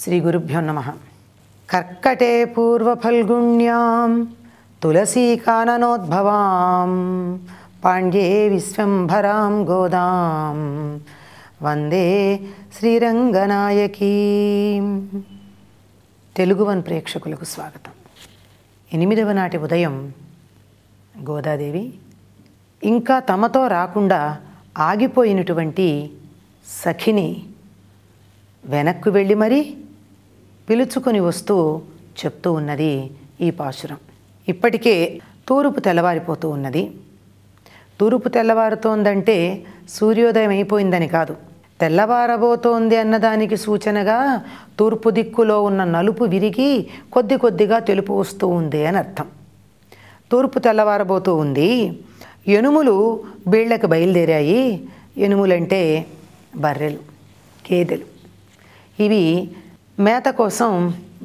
శ్రీ గురుభ్యో నమః. కర్కటే పూర్వఫల్గుణ్యాం తులసీకాననోద్భవాం పాండ్యే విశ్వంభరాం గోదాం వందే శ్రీరంగనాయకీం. తెలుగువన్ ప్రేక్షకులకు స్వాగతం. 8వ నాటి ఉదయం గోదాదేవి ఇంకా తమతో రాకుండా ఆగిపోయినటువంటి సఖిని వెనక్కు వెళ్ళి మరీ పిలుచుకొని వస్తూ చెప్తూ ఉన్నది ఈ పాశురం. ఇప్పటికే తూర్పు తెల్లవారిపోతూ ఉన్నది. తూర్పు తెల్లవారుతోందంటే సూర్యోదయం అయిపోయిందని కాదు, తెల్లవారబోతోంది అన్నదానికి సూచనగా తూర్పు దిక్కులో ఉన్న నలుపు విరిగి కొద్ది కొద్దిగా తెలుపు వస్తూ ఉంది అని అర్థం. తూర్పు తెల్లవారబోతూ ఉంది. ఎనుములు బీళ్లకు బయలుదేరాయి. ఎనుములంటే బర్రెలు, గేదెలు. ఇవి మేత కోసం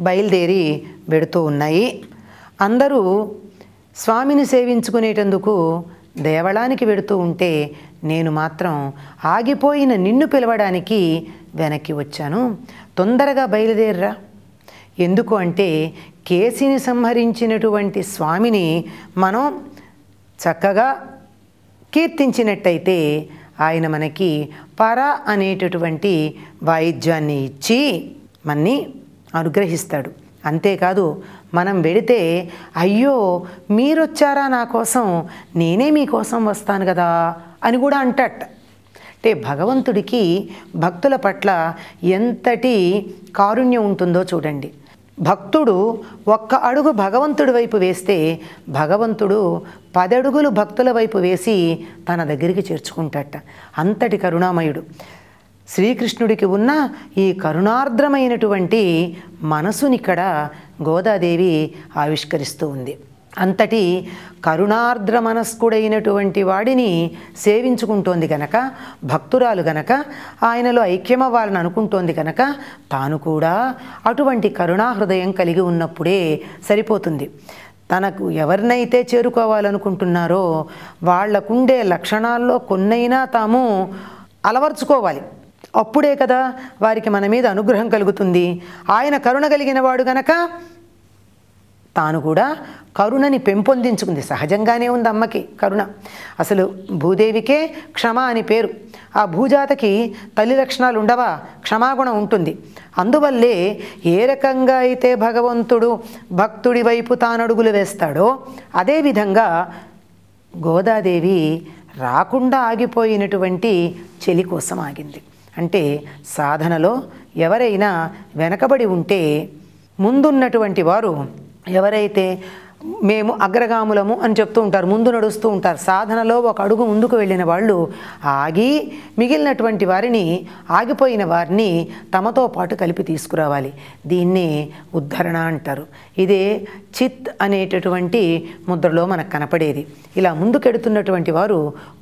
బయలుదేరి వెడుతూ ఉన్నాయి. అందరూ స్వామిని సేవించుకునేటందుకు దేవళానికి వెడుతూ ఉంటే నేను మాత్రం ఆగిపోయిన నిన్ను పిలవడానికి వెనక్కి వచ్చాను. తొందరగా బయలుదేరరా. ఎందుకు అంటే కేసిని సంహరించినటువంటి స్వామిని మనం చక్కగా కీర్తించినట్టయితే ఆయన మనకి పర అనేటటువంటి వాయిద్యాన్ని ఇచ్చి మన్ని అనుగ్రహిస్తాడు. అంతేకాదు మనం వెడితే అయ్యో మీరొచ్చారా నా కోసం, నేనే మీకోసం వస్తాను కదా అని కూడా అంటట. అంటే భగవంతుడికి భక్తుల పట్ల ఎంతటి కారుణ్యం ఉంటుందో చూడండి. భక్తుడు ఒక్క అడుగు భగవంతుడి వైపు వేస్తే భగవంతుడు 10 అడుగులు భక్తుల వైపు వేసి తన దగ్గరికి చేర్చుకుంటాట. అంతటి కరుణామయుడు. శ్రీకృష్ణుడికి ఉన్న ఈ కరుణార్ద్రమైనటువంటి మనసునిక్కడ గోదాదేవి ఆవిష్కరిస్తూ ఉంది. అంతటి కరుణార్ద్ర మనస్కుడైనటువంటి వాడిని సేవించుకుంటోంది గనక, భక్తురాలు గనక, ఆయనలో ఐక్యమవ్వాలని అనుకుంటోంది కనుక తాను కూడా అటువంటి కరుణాహృదయం కలిగి ఉన్నప్పుడే సరిపోతుంది. తనకు ఎవరినైతే చేరుకోవాలనుకుంటున్నారో వాళ్లకుండే లక్షణాల్లో కొన్నైనా తాము అలవర్చుకోవాలి. అప్పుడే కదా వారికి మన మీద అనుగ్రహం కలుగుతుంది. ఆయన కరుణ కలిగిన వాడు గనక తాను కూడా కరుణని పెంపొందించుకుంది. సహజంగానే ఉంది అమ్మకి కరుణ. అసలు భూదేవికే క్షమ అని పేరు. ఆ భూజాతకి తల్లి లక్షణాలు ఉండవా? క్షమాగుణం ఉంటుంది. అందువల్లే ఏ రకంగా అయితే భగవంతుడు భక్తుడి వైపు తానడుగులు వేస్తాడో అదేవిధంగా గోదాదేవి రాకుండా ఆగిపోయినటువంటి చెలి కోసం ఆగింది. అంటే సాధనలో ఎవరైనా వెనకబడి ఉంటే ముందున్నటువంటి వారు ఎవరైతే మేము అగ్రగాములము అని చెప్తూ ఉంటారు, ముందు నడుస్తూ ఉంటారు. సాధనలో ఒక అడుగు ముందుకు వెళ్ళిన వాళ్ళు ఆగి మిగిలినటువంటి వారిని, ఆగిపోయిన వారిని తమతో పాటు కలిపి తీసుకురావాలి. దీన్నే ఉద్ధరణ అంటారు. ఇదే చిత్ అనేటటువంటి ముద్రలో మనకు కనపడేది. ఇలా ముందుకెడుతున్నటువంటి వారు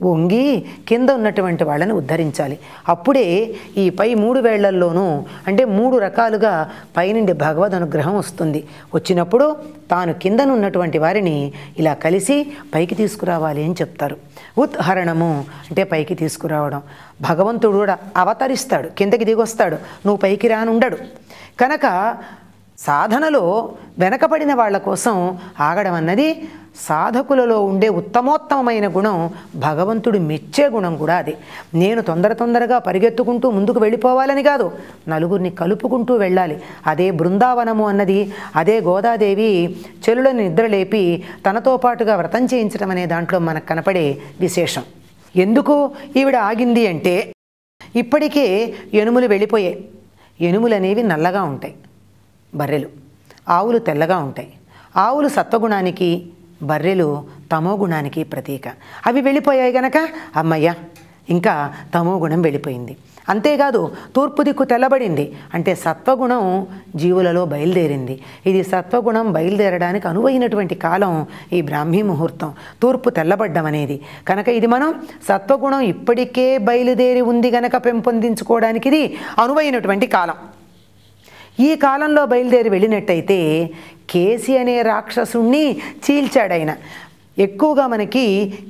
వంగి కింద ఉన్నటువంటి వాళ్ళని ఉద్ధరించాలి. అప్పుడే ఈ పై 3 వేళ్లల్లోనూ అంటే 3 రకాలుగా పైనుండి భగవద్ అనుగ్రహం వస్తుంది. వచ్చినప్పుడు తాను కిందనున్నటువంటి వారిని ఇలా కలిసి పైకి తీసుకురావాలి అని చెప్తారు. ఉత్హరణము అంటే పైకి తీసుకురావడం. భగవంతుడు కూడా అవతరిస్తాడు, కిందకి దిగొస్తాడు, నువ్వు పైకి రానుండడు. కనుక సాధనలో వెనకబడిన వాళ్ళ కోసం ఆగడం అన్నది సాధకులలో ఉండే ఉత్తమోత్తమైన గుణం. భగవంతుడు మెచ్చే గుణం కూడా అదే. నేను తొందరగా పరిగెత్తుకుంటూ ముందుకు వెళ్ళిపోవాలని కాదు, నలుగురిని కలుపుకుంటూ వెళ్ళాలి. అదే బృందావనము అన్నది. అదే గోదాదేవి చెలులను నిద్రలేపి తనతో పాటుగా వ్రతం చేయించడం అనే దాంట్లో మనకు కనపడే విశేషం. ఎందుకు ఈవిడ ఆగింది అంటే ఇప్పటికే ఎనుములు వెళ్ళిపోయాయి. ఎనుములు అనేవి నల్లగా ఉంటాయి, బర్రెలు. ఆవులు తెల్లగా ఉంటాయి. ఆవులు సత్వగుణానికి, బర్రెలు తమో గుణానికి ప్రతీక. అవి వెళ్ళిపోయాయి గనక అమ్మయ్య ఇంకా తమో గుణం వెళ్ళిపోయింది. అంతేకాదు తూర్పు దిక్కు తెల్లబడింది అంటే సత్వగుణం జీవులలో బయలుదేరింది. ఇది సత్వగుణం బయలుదేరడానికి అనువైనటువంటి కాలం ఈ బ్రాహ్మీ ముహూర్తం, తూర్పు తెల్లబడ్డం అనేది. కనుక ఇది మనం సత్వగుణం ఇప్పటికే బయలుదేరి ఉంది గనక పెంపొందించుకోవడానికి ఇది అనువైనటువంటి కాలం. ఈ కాలంలో బయలుదేరి వెళ్ళినట్టయితే కేసి అనే రాక్షసుణ్ణి చీల్చాడైన. ఎక్కువగా మనకి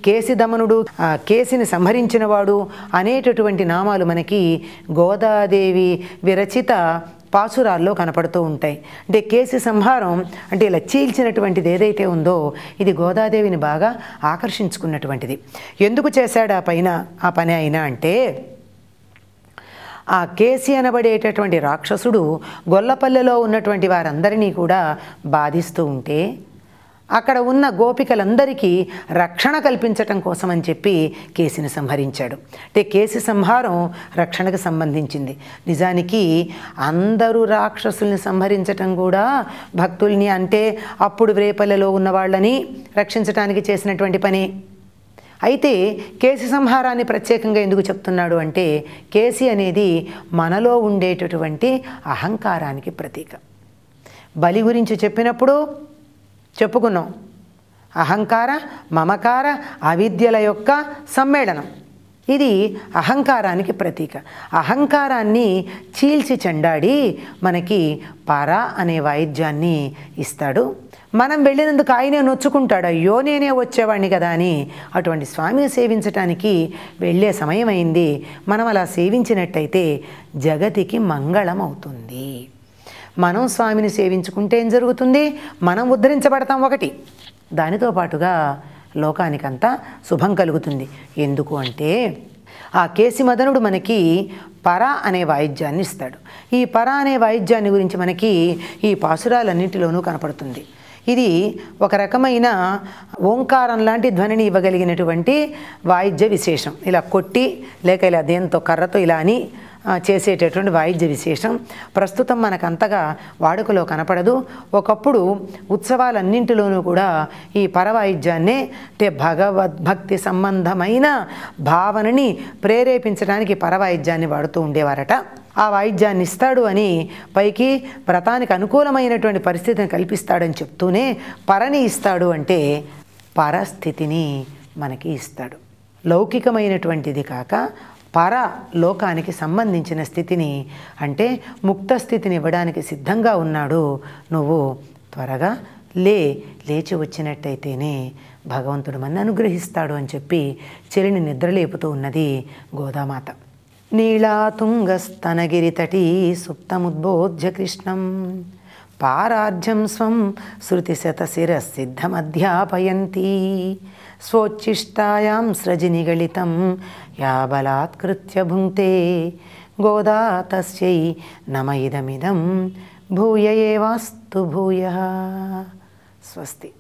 కేసిదమనుడు, కేసిని సంహరించినవాడు అనేటటువంటి నామాలు మనకి గోదాదేవి విరచిత పాసురాల్లో కనపడుతూ ఉంటాయి. అంటే కేసి సంహారం అంటే ఇలా చీల్చినటువంటిది ఏదైతే ఉందో ఇది గోదాదేవిని బాగా ఆకర్షించుకున్నటువంటిది. ఎందుకు చేశాడు ఆ పని అయినా అంటే, ఆ కేసి అనబడేటటువంటి రాక్షసుడు గొల్లపల్లెలో ఉన్నటువంటి వారందరినీ కూడా బాధిస్తూ ఉంటే అక్కడ ఉన్న గోపికలందరికీ రక్షణ కల్పించటం కోసం అని చెప్పి కేసిని సంహరించాడు. అంటే కేసి సంహారం రక్షణకు సంబంధించింది. నిజానికి అందరూ రాక్షసుల్ని సంహరించటం కూడా భక్తుల్ని అంటే అప్పుడు రేపల్లెలో ఉన్న వాళ్ళని రక్షించటానికి చేసినటువంటి పని. అయితే కేసి సంహారాన్ని ప్రత్యేకంగా ఎందుకు చెప్తున్నాడు అంటే, కేసి అనేది మనలో ఉండేటటువంటి అహంకారానికి ప్రతీక. బలి గురించి చెప్పినప్పుడు చెప్పుకున్నాం, అహంకార మమకార అవిద్యల యొక్క సమ్మేళనం. ఇది అహంకారానికి ప్రతీక. అహంకారాన్ని చీల్చి చెండాడి మనకి పర అనే వాయిద్యాన్ని ఇస్తాడు. మనం వెళ్ళినందుకు ఆయనే నొచ్చుకుంటాడు, అయ్యో నేనే వచ్చేవాడిని కదా అని. అటువంటి స్వామిని సేవించటానికి వెళ్ళే సమయం అయింది. మనం అలా సేవించినట్టయితే జగతికి మంగళం అవుతుంది. మనం స్వామిని సేవించుకుంటే ఏం జరుగుతుంది? మనం ఉద్ధరించబడతాం ఒకటి, దానితో పాటుగా లోకానికంతా శుభం కలుగుతుంది. ఎందుకు అంటే ఆ కేసి మదనుడు మనకి పర అనే వాయిద్యాన్ని ఇస్తాడు. ఈ పర అనే వాయిద్యాన్ని గురించి మనకి ఈ పాసురాలన్నింటిలోనూ కనపడుతుంది. ఇది ఒక రకమైన ఓంకారం లాంటి ధ్వనిని ఇవ్వగలిగినటువంటి వాయిద్య విశేషం. ఇలా కొట్టి లేక ఇలా దేంతో కర్రతో ఇలా అని చేసేటటువంటి వాయిద్య విశేషం ప్రస్తుతం మనకంతగా వాడుకలో కనపడదు. ఒకప్పుడు ఉత్సవాలన్నింటిలోనూ కూడా ఈ పరవాయిద్యాన్నే అంటే భగవద్భక్తి సంబంధమైన భావనని ప్రేరేపించడానికి పరవాయిద్యాన్ని వాడుతూ ఉండేవారట. ఆ వాయిద్యాన్ని ఇస్తాడు అని పైకి వ్రతానికి అనుకూలమైనటువంటి పరిస్థితిని కల్పిస్తాడని చెప్తూనే పరని ఇస్తాడు అంటే పరస్థితిని మనకి ఇస్తాడు. లౌకికమైనటువంటిది కాక పర లోకానికి సంబంధించిన స్థితిని అంటే ముక్త స్థితిని ఇవ్వడానికి సిద్ధంగా ఉన్నాడు. నువ్వు త్వరగా లేచి వచ్చినట్టయితేనే భగవంతుడు మన అనుగ్రహిస్తాడు అని చెప్పి చెలిని నిద్రలేపుతూ ఉన్నది గోదామాత. నీళాతుంగస్తనగిరితటీ సుప్తముద్బోధ్య కృష్ణం పారార్జం స్వం శృతిశతశిరసిద్ధమధ్యాపయంతి స్వోచ్ఛిష్టాయాం స్రజినిగళితం యా బలాత్కృత్య భుంక్తే గోదా తస్యై నమ ఇదమిదం భూయ ఏవాస్తు భూయః. స్వస్తి.